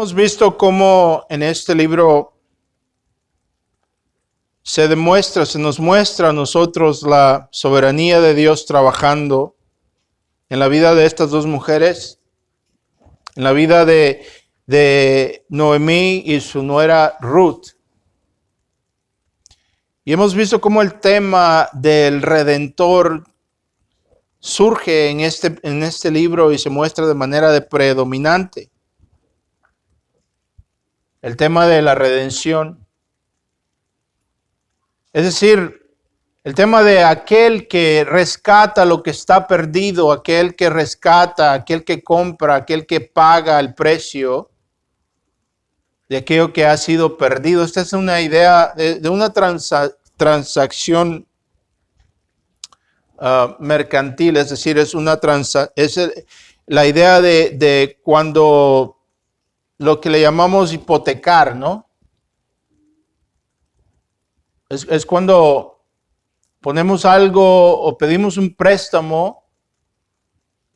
Hemos visto cómo en este libro se nos muestra a nosotros la soberanía de Dios trabajando en la vida de estas dos mujeres, en la vida de Noemí y su nuera Ruth. Y hemos visto cómo el tema del Redentor surge en este libro y se muestra de manera predominante. El tema de la redención. Es decir, el tema de aquel que rescata lo que está perdido, aquel que rescata, aquel que compra, aquel que paga el precio de aquello que ha sido perdido. Esta es una idea de una transacción mercantil, es decir, es la idea de cuando lo que le llamamos hipotecar, ¿no? Es cuando ponemos algo o pedimos un préstamo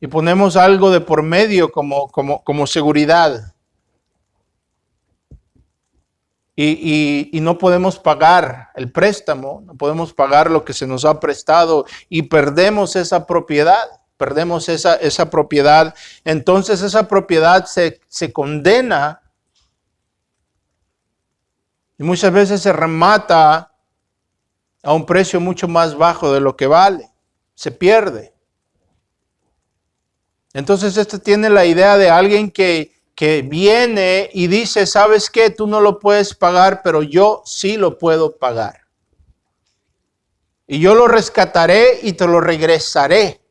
y ponemos algo de por medio como seguridad. Y no podemos pagar el préstamo, no podemos pagar lo que se nos ha prestado y perdemos esa propiedad. Perdemos esa propiedad. Entonces esa propiedad se condena y muchas veces se remata a un precio mucho más bajo de lo que vale. Se pierde. Entonces esto tiene la idea de alguien que viene y dice, ¿sabes qué? Tú no lo puedes pagar, pero yo sí lo puedo pagar. Y yo lo rescataré y te lo regresaré.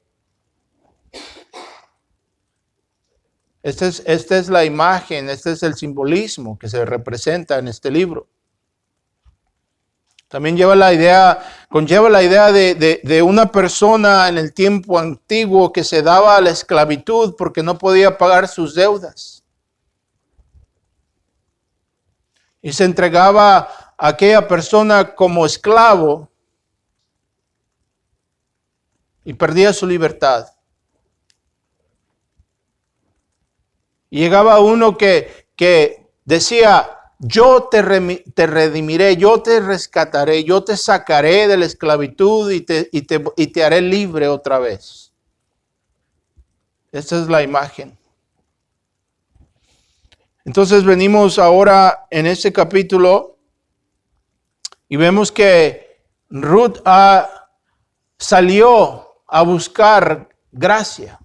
Esta es la imagen, este es el simbolismo que se representa en este libro. También conlleva la idea de una persona en el tiempo antiguo que se daba a la esclavitud porque no podía pagar sus deudas. Y se entregaba a aquella persona como esclavo y perdía su libertad. Y llegaba uno que decía, yo te redimiré, yo te rescataré, yo te sacaré de la esclavitud y te haré libre otra vez. Esta es la imagen. Entonces venimos ahora en este capítulo y vemos que Ruth salió a buscar gracia.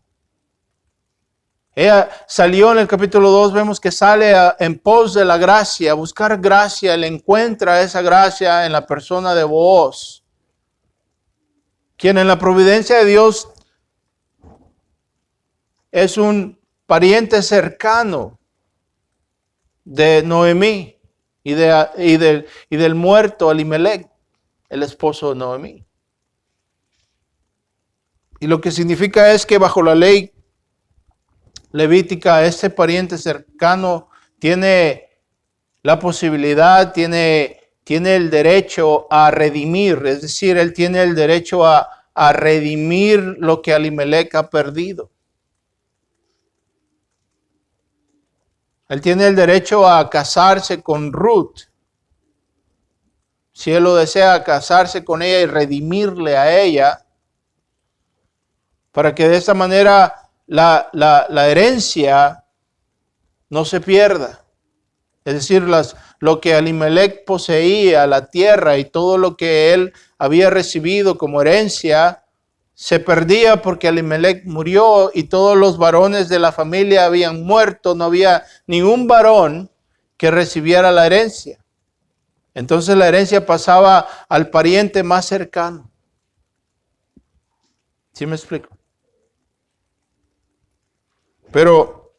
Ella salió en el capítulo 2, vemos que sale en pos de la gracia, a buscar gracia. Él encuentra esa gracia en la persona de Booz, quien en la providencia de Dios es un pariente cercano de Noemí y del muerto Elimelech, el esposo de Noemí. Y lo que significa es que bajo la ley levítica, este pariente cercano tiene la posibilidad, tiene el derecho a redimir, es decir, él tiene el derecho a redimir lo que Elimelech ha perdido. Él tiene el derecho a casarse con Ruth. Si él lo desea, casarse con ella y redimirle a ella, para que de esta manera la herencia no se pierda. Es decir, lo que Elimelech poseía, la tierra y todo lo que él había recibido como herencia, se perdía porque Elimelech murió y todos los varones de la familia habían muerto. No había ningún varón que recibiera la herencia. Entonces la herencia pasaba al pariente más cercano. ¿Sí me explico? Pero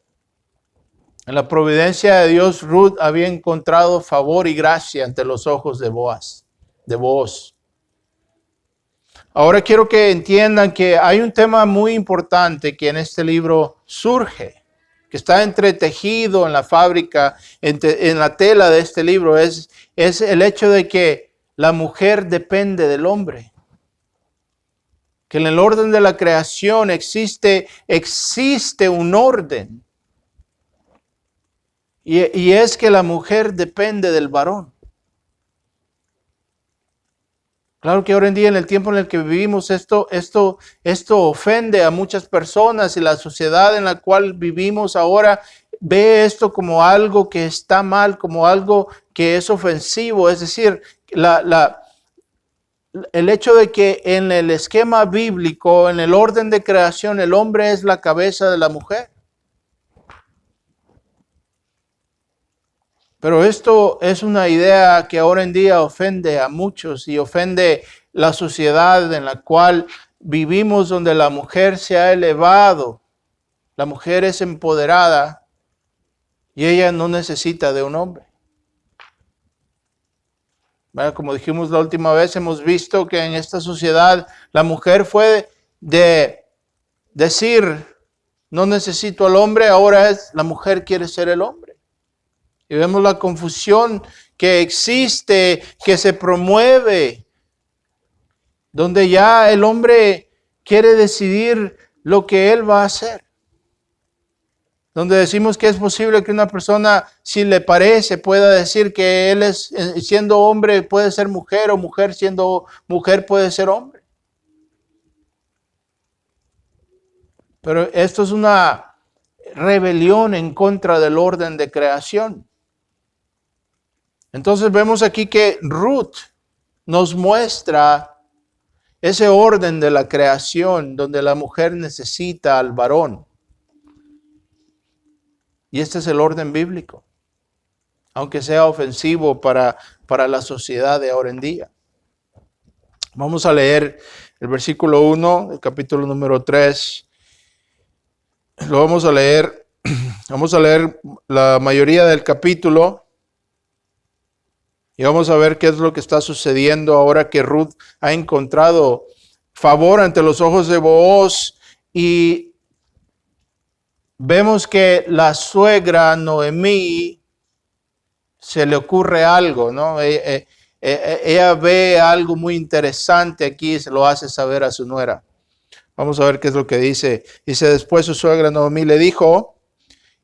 en la providencia de Dios, Ruth había encontrado favor y gracia ante los ojos de Booz. Ahora quiero que entiendan que hay un tema muy importante que en este libro surge, que está entretejido en la fábrica, en la tela de este libro, es el hecho de que la mujer depende del hombre. Que en el orden de la creación existe un orden. Y es que la mujer depende del varón. Claro que ahora en día, en el tiempo en el que vivimos, esto ofende a muchas personas, y la sociedad en la cual vivimos ahora ve esto como algo que está mal, como algo que es ofensivo. Es decir, el hecho de que en el esquema bíblico, en el orden de creación, el hombre es la cabeza de la mujer. Pero esto es una idea que ahora en día ofende a muchos y ofende la sociedad en la cual vivimos, donde la mujer se ha elevado, la mujer es empoderada y ella no necesita de un hombre. Bueno, como dijimos la última vez, hemos visto que en esta sociedad la mujer fue de decir, no necesito al hombre, ahora es la mujer quiere ser el hombre. Y vemos la confusión que existe, que se promueve, donde ya el hombre quiere decidir lo que él va a hacer. Donde decimos que es posible que una persona, si le parece, pueda decir que él es, siendo hombre puede ser mujer, o mujer siendo mujer puede ser hombre. Pero esto es una rebelión en contra del orden de creación. Entonces vemos aquí que Ruth nos muestra ese orden de la creación donde la mujer necesita al varón. Y este es el orden bíblico, aunque sea ofensivo para la sociedad de ahora en día. Vamos a leer el versículo 1, el capítulo número 3. Lo vamos a leer la mayoría del capítulo. Y vamos a ver qué es lo que está sucediendo ahora que Ruth ha encontrado favor ante los ojos de Booz. Y vemos que la suegra Noemí se le ocurre algo, ¿no? Ella ve algo muy interesante aquí y se lo hace saber a su nuera. Vamos a ver qué es lo que dice. Dice, después su suegra Noemí le dijo,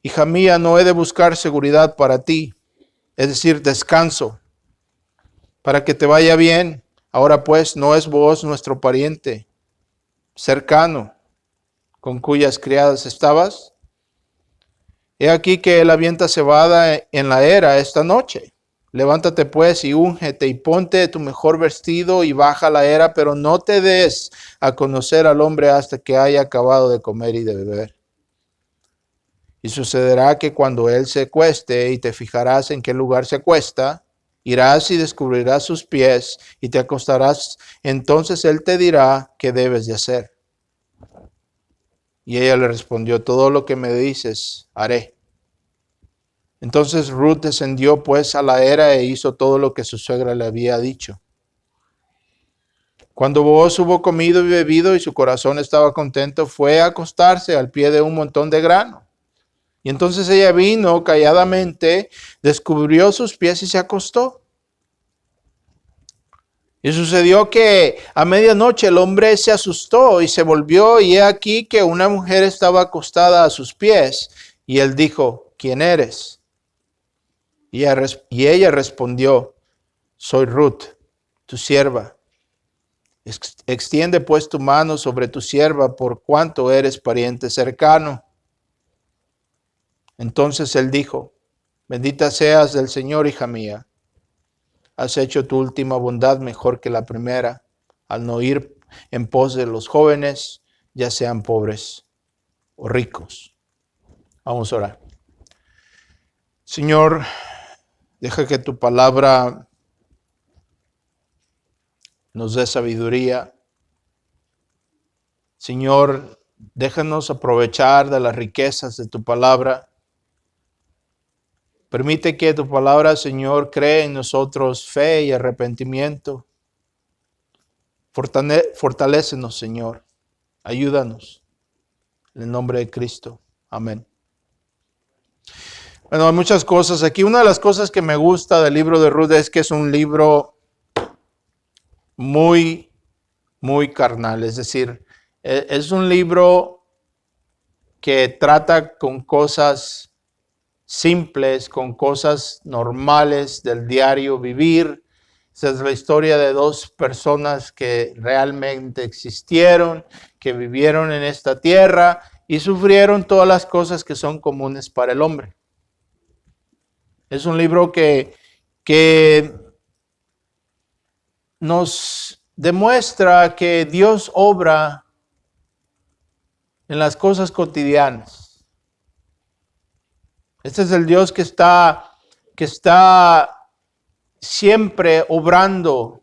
hija mía, no he de buscar seguridad para ti, es decir, descanso, para que te vaya bien. Ahora pues, ¿no es Booz nuestro pariente cercano, con cuyas criadas estabas? He aquí que él avienta cebada en la era esta noche. Levántate pues y úngete y ponte tu mejor vestido y baja la era, pero no te des a conocer al hombre hasta que haya acabado de comer y de beber. Y sucederá que cuando él se acueste y te fijarás en qué lugar se acuesta, irás y descubrirás sus pies y te acostarás. Entonces él te dirá qué debes de hacer. Y ella le respondió, todo lo que me dices, haré. Entonces Ruth descendió pues a la era e hizo todo lo que su suegra le había dicho. Cuando Booz hubo comido y bebido y su corazón estaba contento, fue a acostarse al pie de un montón de grano. Y entonces ella vino calladamente, descubrió sus pies y se acostó. Y sucedió que a medianoche el hombre se asustó y se volvió, y he aquí que una mujer estaba acostada a sus pies. Y él dijo, ¿quién eres? Y ella respondió, soy Ruth, tu sierva. Extiende pues tu mano sobre tu sierva, por cuanto eres pariente cercano. Entonces él dijo, bendita seas del Señor, hija mía. Has hecho tu última bondad mejor que la primera, al no ir en pos de los jóvenes, ya sean pobres o ricos. Vamos a orar. Señor, deja que tu palabra nos dé sabiduría. Señor, déjanos aprovechar de las riquezas de tu palabra. Permite que tu palabra, Señor, cree en nosotros fe y arrepentimiento. Fortalécenos, Señor. Ayúdanos. En el nombre de Cristo. Amén. Bueno, hay muchas cosas aquí. Una de las cosas que me gusta del libro de Ruth es que es un libro muy, muy carnal. Es decir, es un libro que trata con cosas simples, con cosas normales del diario vivir. Esa es la historia de dos personas que realmente existieron, que vivieron en esta tierra y sufrieron todas las cosas que son comunes para el hombre. Es un libro que nos demuestra que Dios obra en las cosas cotidianas. Este es el Dios que está siempre obrando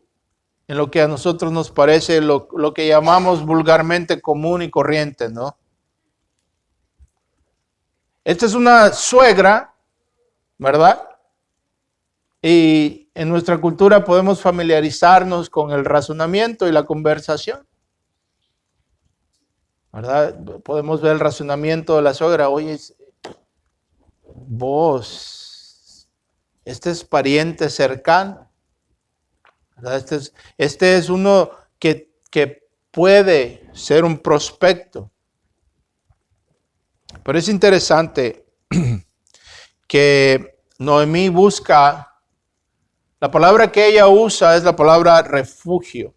en lo que a nosotros nos parece lo que llamamos vulgarmente común y corriente, ¿no? Esta es una suegra, ¿verdad? Y en nuestra cultura podemos familiarizarnos con el razonamiento y la conversación, ¿verdad? Podemos ver el razonamiento de la suegra. Oye, vos, este es pariente cercano, ¿verdad? Este es uno que puede ser un prospecto. Pero es interesante que Noemí busca, la palabra que ella usa es la palabra refugio.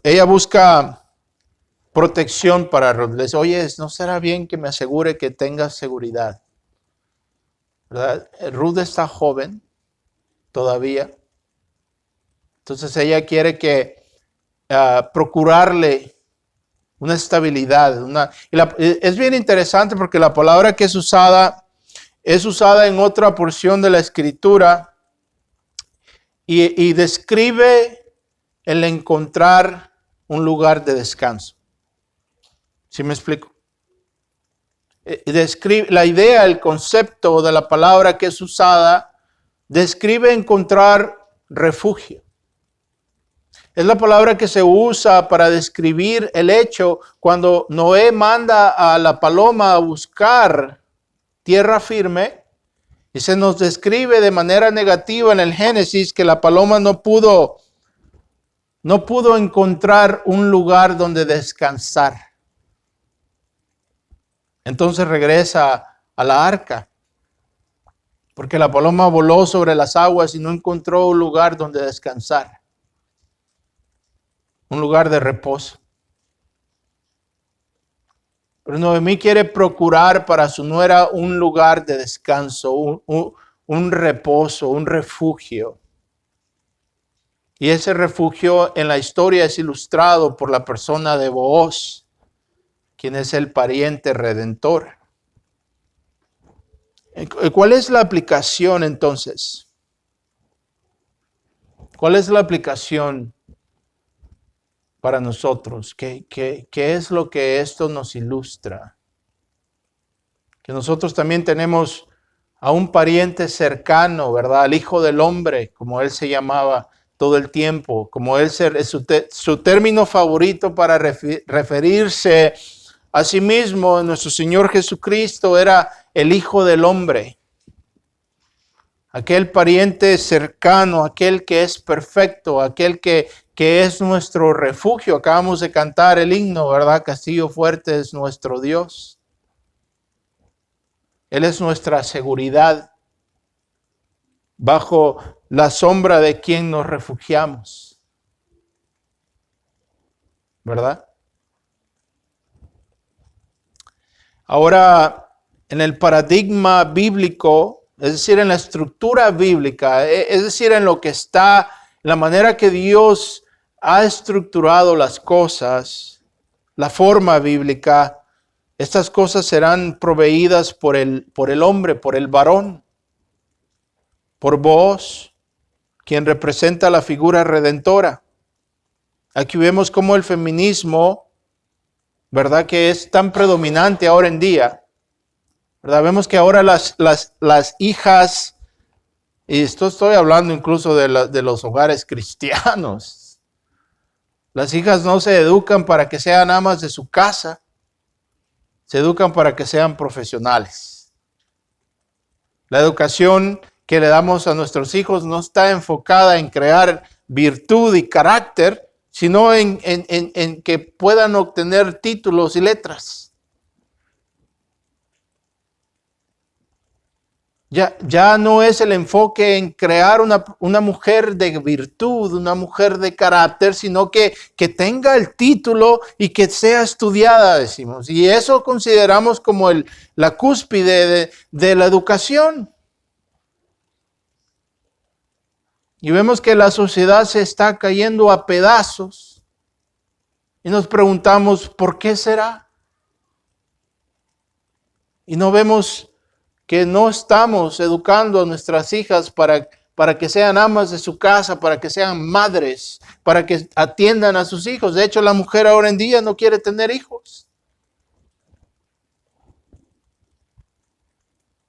Ella busca protección para Ruth. Le dice, oye, ¿no será bien que me asegure que tengas seguridad? ¿Verdad? Ruth está joven todavía. Entonces ella quiere que procurarle una estabilidad. Es bien interesante porque la palabra que es usada en otra porción de la Escritura y describe el encontrar un lugar de descanso. ¿Sí me explico? Describe la idea, el concepto de la palabra que es usada, describe encontrar refugio. Es la palabra que se usa para describir el hecho cuando Noé manda a la paloma a buscar tierra firme y se nos describe de manera negativa en el Génesis que la paloma no pudo encontrar un lugar donde descansar. Entonces regresa a la arca, porque la paloma voló sobre las aguas y no encontró un lugar donde descansar, un lugar de reposo. Pero Noemí quiere procurar para su nuera un lugar de descanso, un reposo, un refugio. Y ese refugio en la historia es ilustrado por la persona de Booz, quien es el pariente redentor. ¿Cuál es la aplicación entonces? ¿Cuál es la aplicación para nosotros? ¿Qué es lo que esto nos ilustra? Que nosotros también tenemos a un pariente cercano, ¿verdad? Al Hijo del Hombre, como él se llamaba todo el tiempo, como él su término favorito para referirse a sí mismo, nuestro Señor Jesucristo era el Hijo del Hombre. Aquel pariente cercano, aquel que es perfecto, aquel que es nuestro refugio. Acabamos de cantar el himno, ¿verdad? Castillo fuerte es nuestro Dios. Él es nuestra seguridad, bajo la sombra de quien nos refugiamos, ¿verdad? Ahora, en el paradigma bíblico, es decir, en la estructura bíblica, es decir, en lo que está, la manera que Dios ha estructurado las cosas, la forma bíblica, estas cosas serán proveídas por el hombre, por el varón, por Booz, quien representa la figura redentora. Aquí vemos cómo el feminismo, ¿verdad?, que es tan predominante ahora en día, ¿verdad? Vemos que ahora las hijas, y esto estoy hablando incluso de los hogares cristianos, las hijas no se educan para que sean amas de su casa, se educan para que sean profesionales. La educación que le damos a nuestros hijos no está enfocada en crear virtud y carácter, sino en que puedan obtener títulos y letras. Ya no es el enfoque en crear una mujer de virtud, una mujer de carácter, sino que tenga el título y que sea estudiada, decimos. Y eso consideramos como la cúspide de la educación. Y vemos que la sociedad se está cayendo a pedazos. Y nos preguntamos, ¿por qué será? Y no vemos que no estamos educando a nuestras hijas para que sean amas de su casa, para que sean madres, para que atiendan a sus hijos. De hecho, la mujer ahora en día no quiere tener hijos.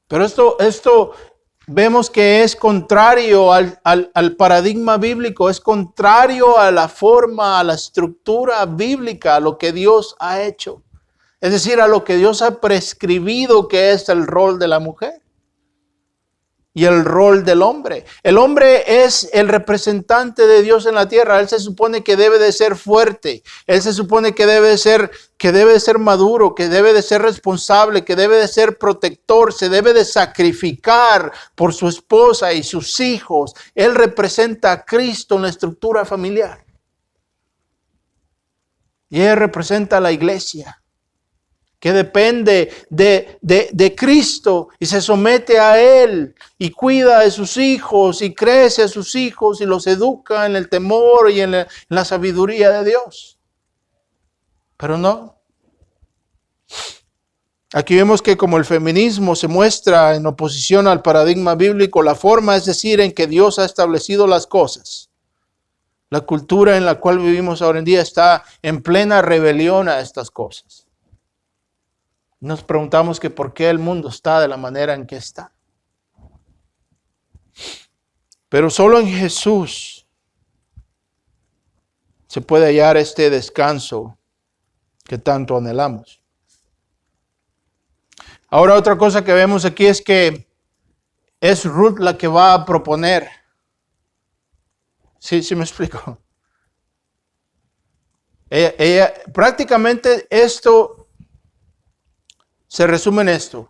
Pero esto vemos que es contrario al paradigma bíblico, es contrario a la forma, a la estructura bíblica, a lo que Dios ha hecho. Es decir, a lo que Dios ha prescribido que es el rol de la mujer y el rol del hombre. El hombre es el representante de Dios en la tierra. Él se supone que debe de ser fuerte. Él se supone que debe de ser maduro, que debe de ser responsable, que debe de ser protector, se debe de sacrificar por su esposa y sus hijos. Él representa a Cristo en la estructura familiar. Y él representa a la iglesia, que depende de Cristo y se somete a Él y cuida de sus hijos y crece a sus hijos y los educa en el temor y en la sabiduría de Dios. Pero no. Aquí vemos que como el feminismo se muestra en oposición al paradigma bíblico, la forma es decir en que Dios ha establecido las cosas. La cultura en la cual vivimos ahora en día está en plena rebelión a estas cosas. Nos preguntamos que por qué el mundo está de la manera en que está. Pero solo en Jesús se puede hallar este descanso que tanto anhelamos. Ahora otra cosa que vemos aquí es que es Ruth la que va a proponer. Sí me explico. Ella prácticamente esto se resume en esto.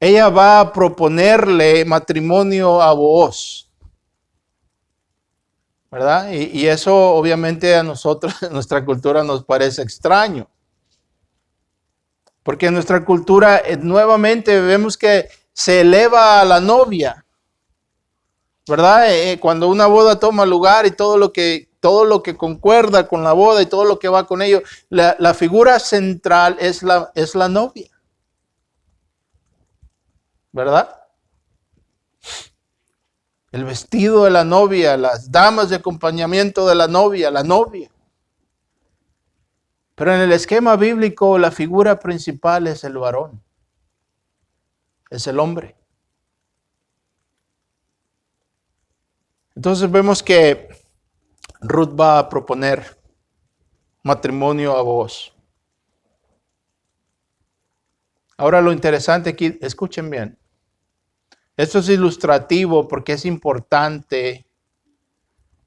Ella va a proponerle matrimonio a Booz, ¿verdad? Y eso obviamente a nosotros, en nuestra cultura, nos parece extraño. Porque en nuestra cultura nuevamente vemos que se eleva a la novia, ¿verdad? Cuando una boda toma lugar y todo lo que concuerda con la boda y todo lo que va con ello, la figura central es la novia, ¿verdad? El vestido de la novia, las damas de acompañamiento de la novia. Pero en el esquema bíblico la figura principal es el varón, es el hombre. Entonces vemos que Ruth va a proponer matrimonio a Booz. Ahora lo interesante aquí, escuchen bien. Esto es ilustrativo porque es importante,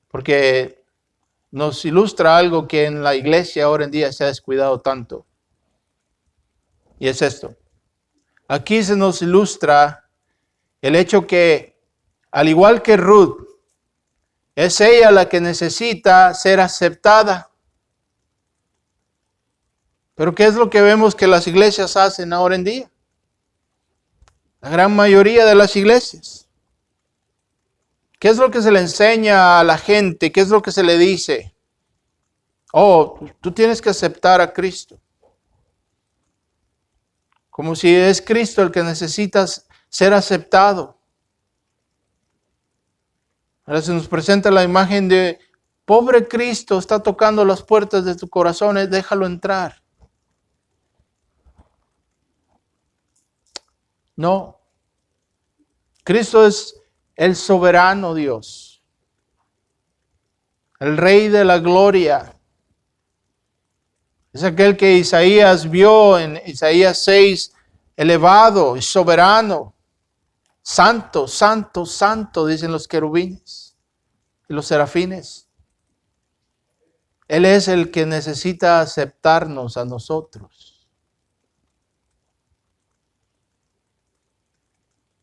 porque nos ilustra algo que en la iglesia ahora en día se ha descuidado tanto. Y es esto. Aquí se nos ilustra el hecho que, al igual que Ruth, es ella la que necesita ser aceptada. Pero ¿qué es lo que vemos que las iglesias hacen ahora en día? La gran mayoría de las iglesias. ¿Qué es lo que se le enseña a la gente? ¿Qué es lo que se le dice? Oh, tú tienes que aceptar a Cristo. Como si es Cristo el que necesitas ser aceptado. Ahora se nos presenta la imagen de, pobre Cristo, está tocando las puertas de tu corazón, déjalo entrar. No. Cristo es el soberano Dios, el Rey de la gloria. Es aquel que Isaías vio en Isaías 6, elevado y soberano. Santo, santo, santo, dicen los querubines y los serafines. Él es el que necesita aceptarnos a nosotros.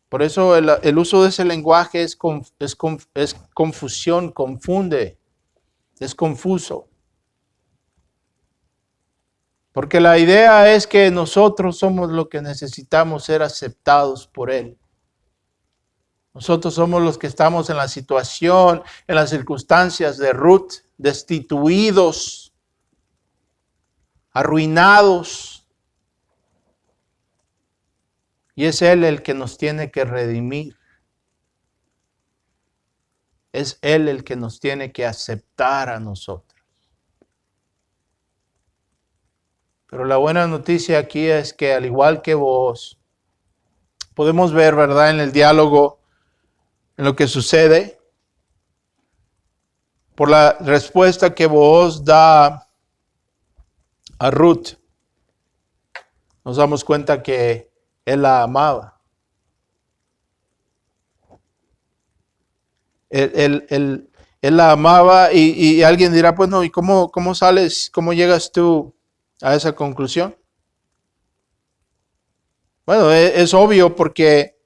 Por eso el uso de ese lenguaje es confusión, confunde, es confuso. Porque la idea es que nosotros somos lo que necesitamos ser aceptados por Él. Nosotros somos los que estamos en la situación, en las circunstancias de Ruth, destituidos, arruinados. Y es Él el que nos tiene que redimir. Es Él el que nos tiene que aceptar a nosotros. Pero la buena noticia aquí es que al igual que vos, podemos ver, ¿verdad?, en el diálogo, en lo que sucede, por la respuesta que vos da a Ruth, nos damos cuenta que él la amaba. Él la amaba y alguien dirá, pues no, ¿y cómo sales, cómo llegas tú a esa conclusión? Bueno, es obvio porque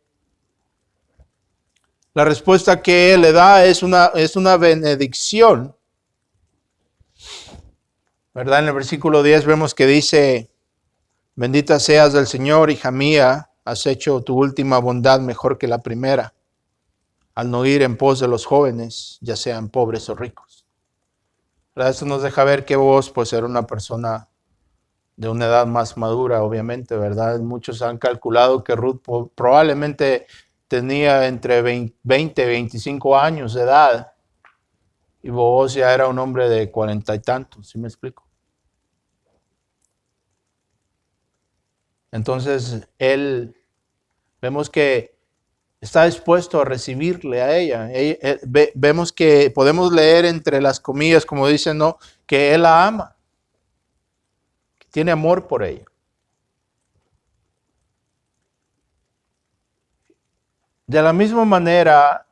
la respuesta que él le da es una benedicción. ¿Verdad? En el versículo 10 vemos que dice, bendita seas del Señor, hija mía, has hecho tu última bondad mejor que la primera, al no ir en pos de los jóvenes, ya sean pobres o ricos. ¿Verdad? Esto nos deja ver que vos, pues, era una persona de una edad más madura, obviamente, ¿verdad? Muchos han calculado que Ruth probablemente tenía entre 20 y 25 años de edad, y Booz ya era un hombre de 40 y tantos, ¿sí me explico? Entonces, él, vemos que está dispuesto a recibirle a ella. Vemos que podemos leer entre las comillas, como dicen, ¿no?, que él la ama, que tiene amor por ella. De la misma manera,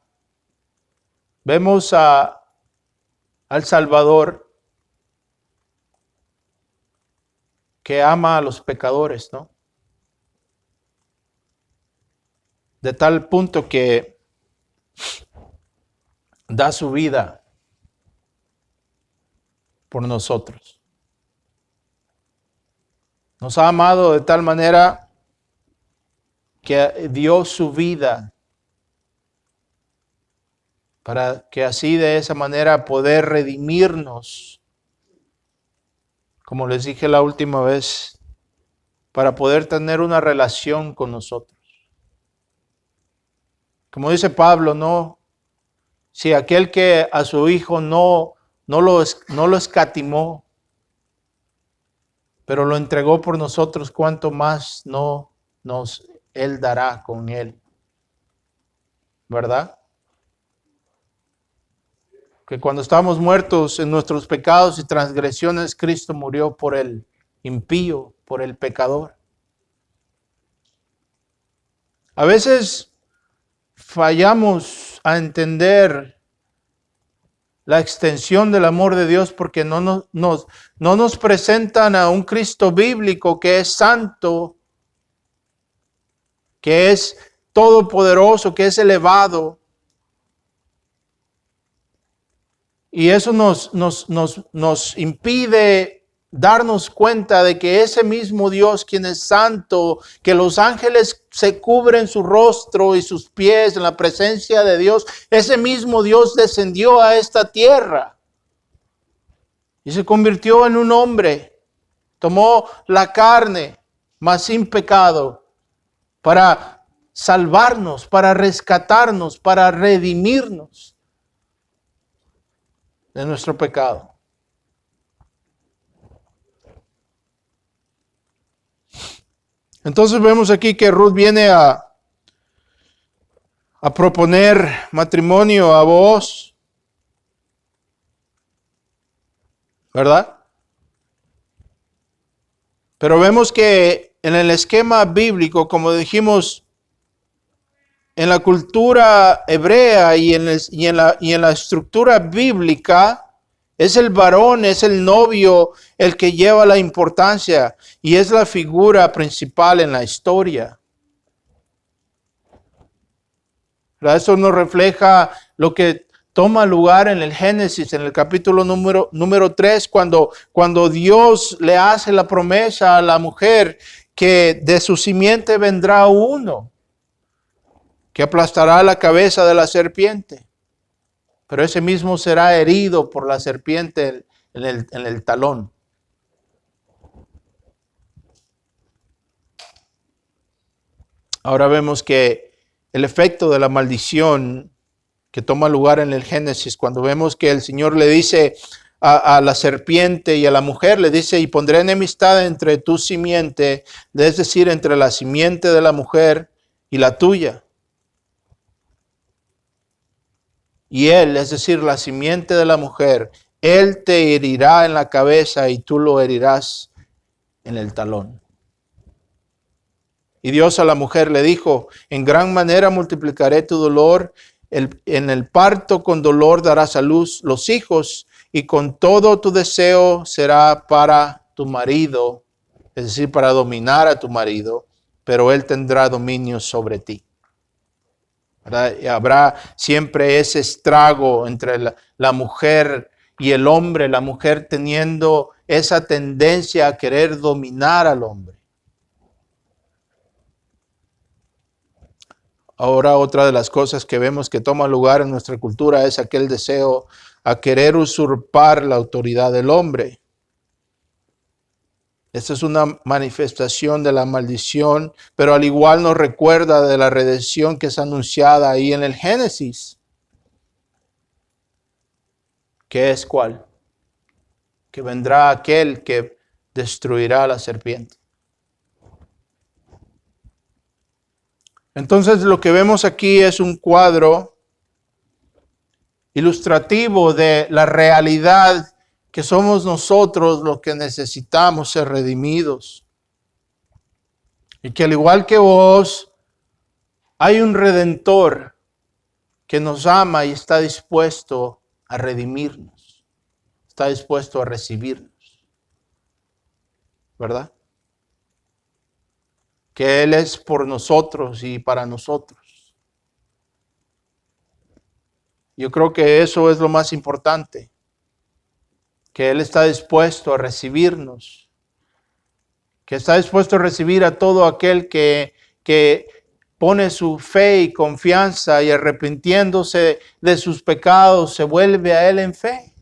vemos al Salvador que ama a los pecadores, ¿no? De tal punto que da su vida por nosotros. Nos ha amado de tal manera que dio su vida para que así de esa manera poder redimirnos, como les dije la última vez, para poder tener una relación con nosotros. Como dice Pablo, no, si aquel que a su Hijo no lo escatimó, pero lo entregó por nosotros, ¿cuánto más no Él dará con Él? ¿Verdad? Que cuando estábamos muertos en nuestros pecados y transgresiones, Cristo murió por el impío, por el pecador. A veces fallamos a entender la extensión del amor de Dios porque no nos presentan a un Cristo bíblico que es santo, que es todopoderoso, que es elevado. Y eso nos impide darnos cuenta de que ese mismo Dios, quien es santo, que los ángeles se cubren su rostro y sus pies en la presencia de Dios, ese mismo Dios descendió a esta tierra y se convirtió en un hombre, tomó la carne, mas sin pecado, para salvarnos, para rescatarnos, para redimirnos de nuestro pecado. Entonces vemos aquí que Ruth viene a proponer matrimonio a Booz, ¿verdad? Pero vemos que en el esquema bíblico, como dijimos, en la cultura hebrea y en la estructura bíblica, es el varón, es el novio el que lleva la importancia y es la figura principal en la historia. ¿Verdad? Eso nos refleja lo que toma lugar en el Génesis, en el capítulo número 3, cuando Dios le hace la promesa a la mujer que de su simiente vendrá uno que aplastará la cabeza de la serpiente. Pero ese mismo será herido por la serpiente en el talón. Ahora vemos que el efecto de la maldición que toma lugar en el Génesis, cuando vemos que el Señor le dice a la serpiente y a la mujer, le dice, y pondré enemistad entre tu simiente, es decir, entre la simiente de la mujer y la tuya. Y él, es decir, la simiente de la mujer, él te herirá en la cabeza y tú lo herirás en el talón. Y Dios a la mujer le dijo, en gran manera multiplicaré tu dolor, en el parto con dolor darás a luz los hijos, y con todo tu deseo será para tu marido, es decir, para dominar a tu marido, pero él tendrá dominio sobre ti. ¿Verdad? Y habrá siempre ese estrago entre la mujer y el hombre, la mujer teniendo esa tendencia a querer dominar al hombre. Ahora otra de las cosas que vemos que toma lugar en nuestra cultura es aquel deseo a querer usurpar la autoridad del hombre. Esta es una manifestación de la maldición, pero al igual nos recuerda de la redención que es anunciada ahí en el Génesis. ¿Qué es cuál? Que vendrá aquel que destruirá a la serpiente. Entonces lo que vemos aquí es un cuadro ilustrativo de la realidad que somos nosotros los que necesitamos ser redimidos. Y que al igual que vos, hay un Redentor que nos ama y está dispuesto a redimirnos. Está dispuesto a recibirnos. ¿Verdad? Que Él es por nosotros y para nosotros. Yo creo que eso es lo más importante. Que Él está dispuesto a recibirnos. Que está dispuesto a recibir a todo aquel que pone su fe y confianza y arrepintiéndose de sus pecados se vuelve a Él en fe.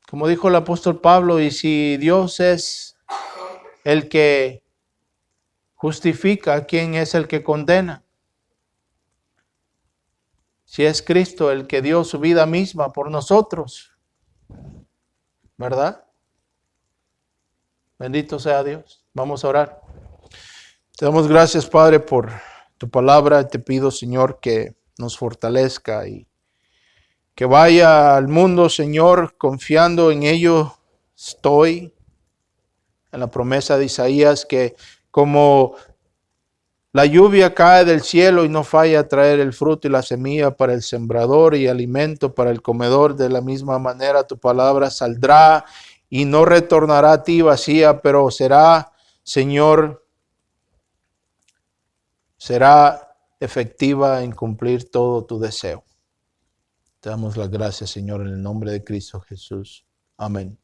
Como dijo el apóstol Pablo, y si Dios es el que justifica, ¿quién es el que condena? Si es Cristo el que dio su vida misma por nosotros, ¿verdad? Bendito sea Dios. Vamos a orar. Te damos gracias, Padre, por tu palabra. Te pido, Señor, que nos fortalezca y que vaya al mundo, Señor, confiando en ello estoy, en la promesa de Isaías, que como la lluvia cae del cielo y no falla a traer el fruto y la semilla para el sembrador y alimento para el comedor, de la misma manera tu palabra saldrá y no retornará a ti vacía, pero será, Señor, será efectiva en cumplir todo tu deseo. Te damos las gracias, Señor, en el nombre de Cristo Jesús. Amén.